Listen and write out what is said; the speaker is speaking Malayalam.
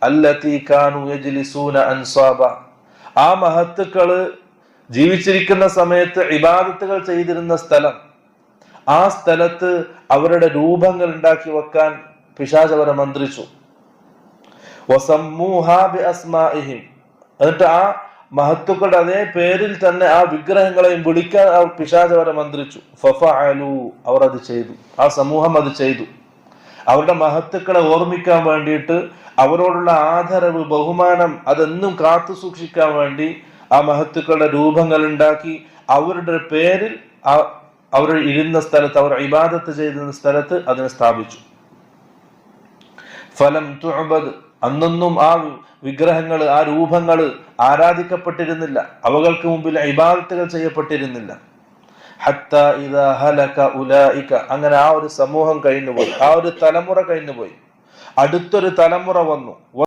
അല്ലതി കാനു യജ്ലിസൂന അൻസാബ, ആ മഹത്തുക്കള് ജീവിച്ചിരിക്കുന്ന സമയത്ത് ഇബാദത്തുകൾ ചെയ്തിരുന്ന സ്ഥലം, ആ സ്ഥലത്ത് അവരുടെ രൂപങ്ങൾ ഉണ്ടാക്കി വെക്കാൻ പിശാച് അവരെ മന്ത്രിച്ചു. വസമ്മൂഹാ ബിഅസ്മാഇഹിം, എന്നിട്ട് ആ മഹത്തുക്കളുടെ അതേ പേരിൽ തന്നെ ആ വിഗ്രഹങ്ങളെയും വിളിക്കാൻ പിശാച് അവരെ മന്ത്രിച്ചു. ഫഫഅലു, അവർ അത് ചെയ്തു, ആ സമൂഹം അത് ചെയ്തു. അവരുടെ മഹത്തുക്കളെ ഓർമ്മിക്കാൻ വേണ്ടിയിട്ട്, അവരോടുള്ള ആദരവ് ബഹുമാനം അതെന്നും കാത്തു സൂക്ഷിക്കാൻ വേണ്ടി ആ മഹത്തുക്കളുടെ രൂപങ്ങൾ ഉണ്ടാക്കി അവരുടെ പേരിൽ അവർ ഇരുന്ന സ്ഥലത്ത്, അവർ ഇബാദത്ത് ചെയ്തിരുന്ന സ്ഥലത്ത് അതിനെ സ്ഥാപിച്ചു. ഫലം തുഅബദ്, അന്നൊന്നും ആ വിഗ്രഹങ്ങൾ, ആ രൂപങ്ങൾ ആരാധിക്കപ്പെട്ടിരുന്നില്ല, അവകൾക്ക് മുമ്പിൽ ഇബാദത്തുകൾ ചെയ്യപ്പെട്ടിരുന്നില്ല. ഹത്താ ഇദാ ഹലക ഉലൈക, അങ്ങനെ ആ ഒരു സമൂഹം കഴിഞ്ഞുപോയി, ആ ഒരു തലമുറ കഴിഞ്ഞുപോയി. അടുത്തൊരു തലമുറ വന്നു.